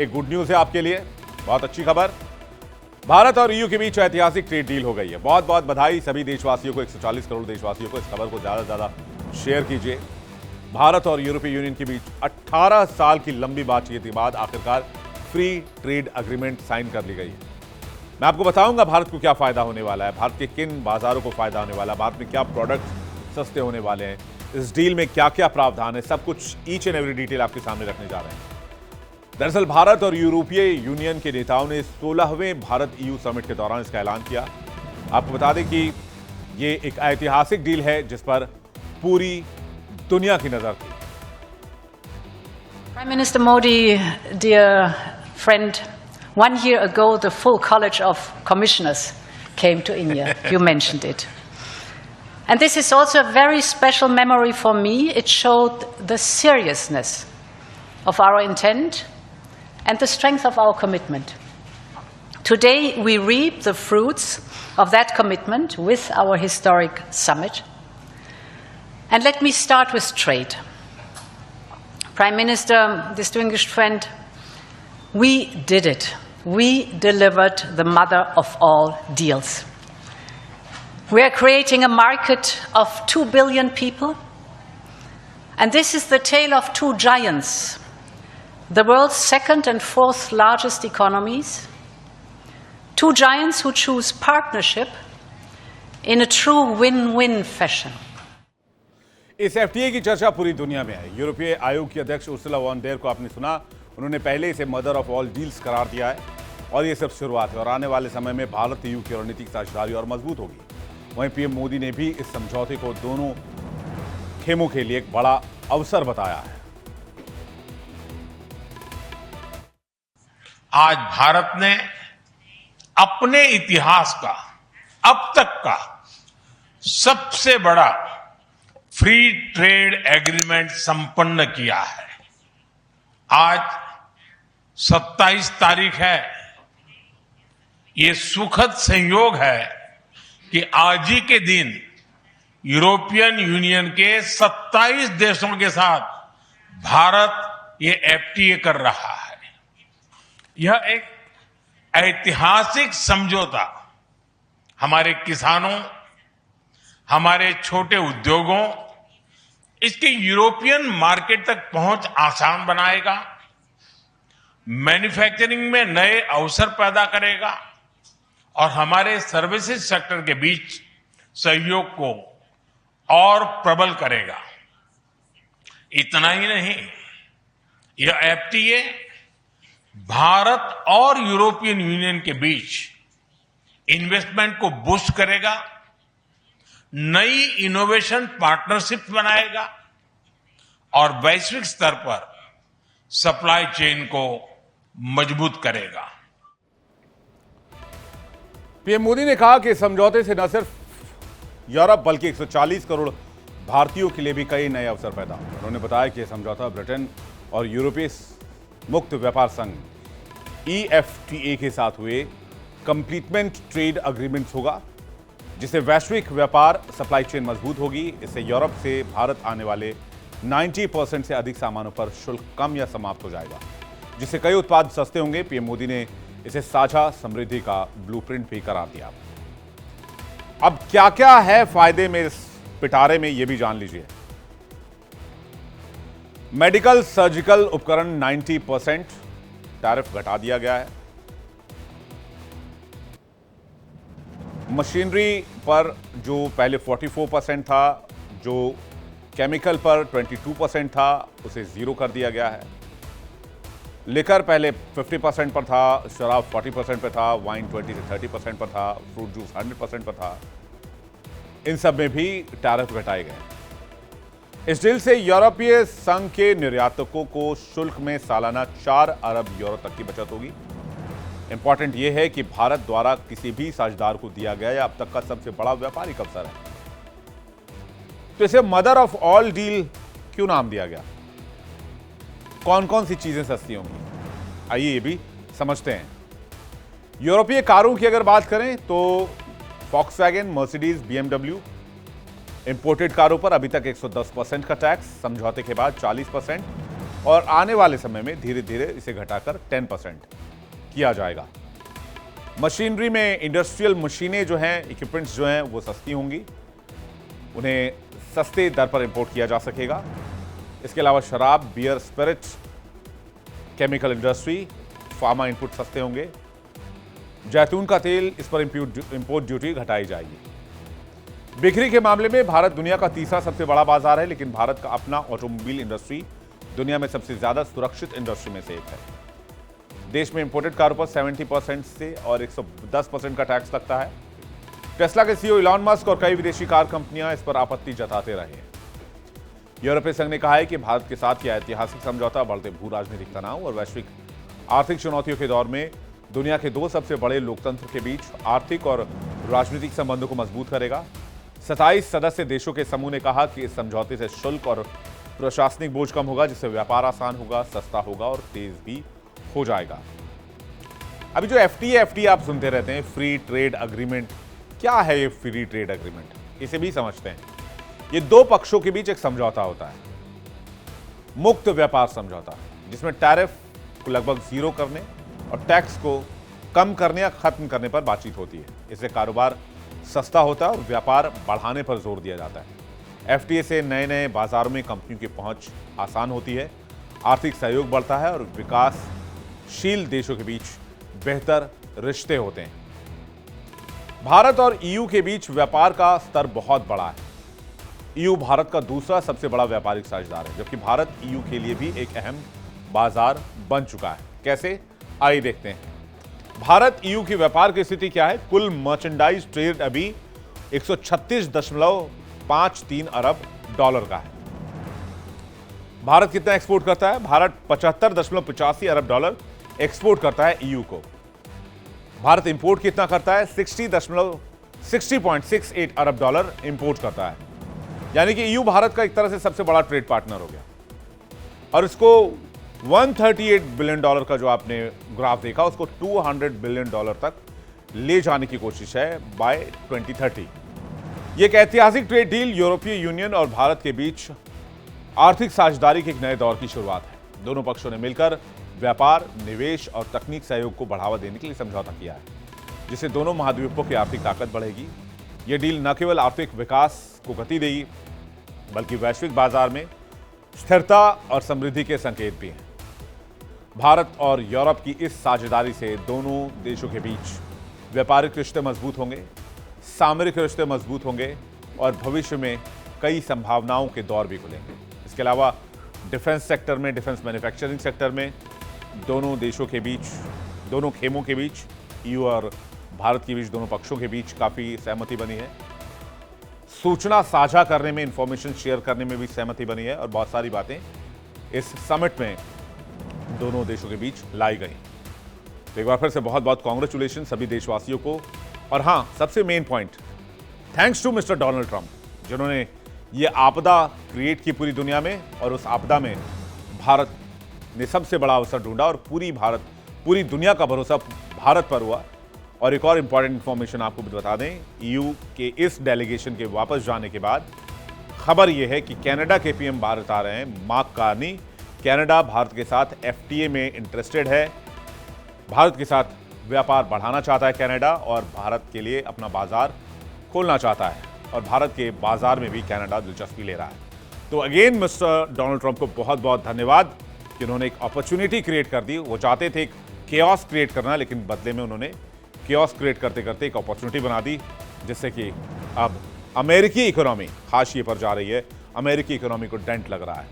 एक good news है आपके लिए, बहुत अच्छी खबर। भारत और ईयू के बीच ऐतिहासिक ट्रेड डील हो गई है। बहुत बहुत बधाई सभी देशवासियों को, 140 करोड़ देशवासियों को। इस खबर को ज्यादा से ज्यादा शेयर कीजिए। भारत और यूरोपीय यूनियन के बीच 18 साल की लंबी बातचीत के बाद आखिरकार फ्री ट्रेड अग्रीमेंट साइन कर ली गई है। मैं आपको बताऊंगा भारत को क्या फायदा होने वाला है, भारत के किन बाजारों को फायदा होने वाला है, भारत में क्या प्रोडक्ट सस्ते होने वाले हैं, इस डील में क्या क्या प्रावधान है, सब कुछ ईच एंड एवरी डिटेल आपके सामने रखने जा रहे हैं। दरअसल भारत और यूरोपीय यूनियन के नेताओं ने 16वें भारत ईयू समिट के दौरान इसका ऐलान किया। आपको बता दें कि ये एक ऐतिहासिक डील है जिस पर पूरी दुनिया की नजर थी। Prime Minister Modi, dear friend, 1 year ago the full College of Commissioners came to India. You mentioned it. And this is also a very special memory for me. It showed the seriousness of our intent and the strength of our commitment. Today we reap the fruits of that commitment with our historic summit. And let me start with trade. Prime Minister, distinguished friend, we did it. We delivered the mother of all deals. We are creating a market of 2 billion people, and this is the tale of two giants, the world's second and fourth largest economies, two giants who choose partnership in a true win-win fashion. इस FTA की चर्चा पूरी दुनिया में है। यूरोपीय आयोग की अध्यक्ष उर्सुला वॉन डेर को आपने सुना, उन्होंने पहले इसे मदर ऑफ ऑल डील्स करार दिया है और ये सिर्फ शुरुआत है और आने वाले समय में भारत ईयू की रणनीतिक साझेदारी और मजबूत होगी। वहीं पीएम मोदी ने भी इस समझौते को दोनों खेमों के लिए एक बड़ा अवसर बताया है। आज भारत ने अपने इतिहास का अब तक का सबसे बड़ा फ्री ट्रेड एग्रीमेंट संपन्न किया है। आज 27 तारीख है। ये सुखद संयोग है कि आज ही के दिन यूरोपियन यूनियन के 27 देशों के साथ भारत ये एफटीए कर रहा है। यह एक ऐतिहासिक समझौता हमारे किसानों, हमारे छोटे उद्योगों, इसके यूरोपियन मार्केट तक पहुंच आसान बनाएगा, मैन्युफैक्चरिंग में नए अवसर पैदा करेगा और हमारे सर्विसेज सेक्टर के बीच सहयोग को और प्रबल करेगा। इतना ही नहीं, यह एफटीए भारत और यूरोपियन यूनियन के बीच इन्वेस्टमेंट को बूस्ट करेगा, नई इनोवेशन पार्टनरशिप बनाएगा और वैश्विक स्तर पर सप्लाई चेन को मजबूत करेगा। पीएम मोदी ने कहा कि समझौते से न सिर्फ यूरोप बल्कि 140 करोड़ भारतीयों के लिए भी कई नए अवसर पैदा होंगे। उन्होंने बताया कि यह समझौता ब्रिटेन और यूरोपीय मुक्त व्यापार संघ EFTA के साथ हुए कंप्लीटमेंट ट्रेड अग्रीमेंट्स होगा, जिससे वैश्विक व्यापार सप्लाई चेन मजबूत होगी। इससे यूरोप से भारत आने वाले 90% से अधिक सामानों पर शुल्क कम या समाप्त हो जाएगा, जिससे कई उत्पाद सस्ते होंगे। पीएम मोदी ने इसे साझा समृद्धि का ब्लूप्रिंट भी करार दिया। अब क्या क्या है फायदे में इस पिटारे में, यह भी जान लीजिए। मेडिकल सर्जिकल उपकरण 90% टैरिफ घटा दिया गया है। मशीनरी पर जो पहले 44% था, जो केमिकल पर 22% था, उसे 0 कर दिया गया है। लिकर पहले 50% पर था, शराब 40% पर था, वाइन 20 से 30% पर था, फ्रूट जूस 100% पर था। इन सब में भी टैरिफ घटाए गए। इस डील से यूरोपीय संघ के निर्यातकों को शुल्क में सालाना 4 अरब यूरो तक की बचत होगी। इंपॉर्टेंट यह है कि भारत द्वारा किसी भी साझेदार को दिया गया यह अब तक का सबसे बड़ा व्यापारिक अवसर है। तो इसे मदर ऑफ ऑल डील क्यों नाम दिया गया? कौन कौन सी चीजें सस्ती होंगी, आइए ये भी समझते हैं। यूरोपीय कारों की अगर बात करें तो फॉक्सवैगन, मर्सिडीज, BMW इंपोर्टेड कारों पर अभी तक 110% का टैक्स, समझौते के बाद 40%। और आने वाले समय में धीरे धीरे इसे घटाकर 10% किया जाएगा। मशीनरी में इंडस्ट्रियल मशीनें जो हैं, इक्विपमेंट्स जो हैं, वो सस्ती होंगी, उन्हें सस्ते दर पर इंपोर्ट किया जा सकेगा। इसके अलावा शराब, beer, spirits, chemical industry, pharma input सस्ते होंगे। जैतून का तेल, इस पर इंपोर्ट ड्यूटी घटाई जाएगी। बिक्री के मामले में भारत दुनिया का तीसरा सबसे बड़ा बाजार है, लेकिन भारत का अपना ऑटोमोबाइल इंडस्ट्री दुनिया में सबसे ज्यादा सुरक्षित इंडस्ट्री में से एक है। देश में इंपोर्टेड कारों पर 70% से और 110% का टैक्स लगता है। टेस्ला के सीईओ इलॉन मस्क और कई विदेशी कार कंपनियां इस पर आपत्ति जताते रहे हैं। यूरोपीय संघ ने कहा है कि भारत के साथ यह ऐतिहासिक समझौता बढ़ते भू राजनीतिक तनाव और वैश्विक आर्थिक चुनौतियों के दौर में दुनिया के दो सबसे बड़े लोकतंत्र के बीच आर्थिक और राजनीतिक संबंधों को मजबूत करेगा। 27 सदस्य देशों के समूह ने कहा कि इस समझौते से शुल्क और प्रशासनिक बोझ कम होगा, जिससे व्यापार आसान होगा, सस्ता होगा और तेज भी हो जाएगा। अभी जो एफटीए आप सुनते रहते हैं, फ्री ट्रेड अग्रीमेंट, क्या है ये फ्री ट्रेड अग्रीमेंट? इसे भी समझते हैं। ये दो पक्षों के बीच एक समझौता होता है, मुक्त व्यापार समझौता, जिसमें टैरिफ को लगभग जीरो करने और टैक्स को कम करने या खत्म करने पर बातचीत होती है। इससे कारोबार सस्ता होता है और व्यापार बढ़ाने पर जोर दिया जाता है। एफटीए से नए नए बाजारों में कंपनियों की पहुंच आसान होती है, आर्थिक सहयोग बढ़ता है और विकासशील देशों के बीच बेहतर रिश्ते होते हैं। भारत और ईयू के बीच व्यापार का स्तर बहुत बड़ा है। ईयू भारत का दूसरा सबसे बड़ा व्यापारिक साझेदार है, जबकि भारत ईयू के लिए भी एक अहम बाजार बन चुका है। कैसे? आइए देखते हैं। भारत ईयू की व्यापार की स्थिति क्या है? कुल मर्चेंडाइज ट्रेड अभी 136.53 अरब डॉलर का है। भारत कितना एक्सपोर्ट करता है? भारत 75.85 अरब डॉलर एक्सपोर्ट करता है ईयू को। भारत इंपोर्ट कितना करता है? 60.68 अरब डॉलर इंपोर्ट करता है। यानी कि ईयू भारत का एक तरह से सबसे बड़ा ट्रेड पार्टनर हो गया और इसको 138 बिलियन डॉलर का जो आपने ग्राफ देखा, उसको 200 बिलियन डॉलर तक ले जाने की कोशिश है बाय 2030। ये एक ऐतिहासिक ट्रेड डील यूरोपीय यूनियन और भारत के बीच आर्थिक साझेदारी के एक नए दौर की शुरुआत है। दोनों पक्षों ने मिलकर व्यापार, निवेश और तकनीक सहयोग को बढ़ावा देने के लिए समझौता किया है, जिससे दोनों महाद्वीपों की आर्थिक ताकत बढ़ेगी। यह डील न केवल आर्थिक विकास को गति देगी, बल्कि वैश्विक बाजार में स्थिरता और समृद्धि के संकेत भी हैं। भारत और यूरोप की इस साझेदारी से दोनों देशों के बीच व्यापारिक रिश्ते मजबूत होंगे, सामरिक रिश्ते मजबूत होंगे और भविष्य में कई संभावनाओं के दौर भी खुलेंगे। इसके अलावा डिफेंस सेक्टर में, डिफेंस मैन्युफैक्चरिंग सेक्टर में दोनों देशों के बीच, दोनों खेमों के बीच, ईयू और भारत के बीच, दोनों पक्षों के बीच काफ़ी सहमति बनी है। सूचना साझा करने में, इंफॉर्मेशन शेयर करने में भी सहमति बनी है और बहुत सारी बातें इस समिट में दोनों देशों के बीच लाई गई। तो एक बार फिर से बहुत बहुत कांग्रेचुलेशन सभी देशवासियों को। और हाँ, सबसे main point, thanks to mister Donald Trump, जिन्होंने ये आपदा क्रिएट की पूरी दुनिया में, और उस आपदा में भारत ने सबसे बड़ा अवसर ढूंढा और पूरी दुनिया का भरोसा भारत पर हुआ। और एक और इंपॉर्टेंट इंफॉर्मेशन आपको बता दें, ईयू के इस डेलीगेशन के वापस जाने के बाद खबर यह है कि कनाडा के पीएम भारत आ रहे हैं, मार्क कार्नी। कनाडा भारत के साथ एफटीए में इंटरेस्टेड है, भारत के साथ व्यापार बढ़ाना चाहता है कनाडा, और भारत के लिए अपना बाजार खोलना चाहता है, और भारत के बाजार में भी कनाडा दिलचस्पी ले रहा है। तो अगेन मिस्टर डोनाल्ड ट्रंप को बहुत बहुत धन्यवाद कि उन्होंने एक अपॉर्चुनिटी क्रिएट कर दी। वो चाहते थे केओस क्रिएट करना, लेकिन बदले में उन्होंने केओस क्रिएट करते करते एक अपॉर्चुनिटी बना दी, जिससे कि अब अमेरिकी इकोनॉमी हाशिए पर जा रही है, अमेरिकी इकोनॉमी को डेंट लग रहा है।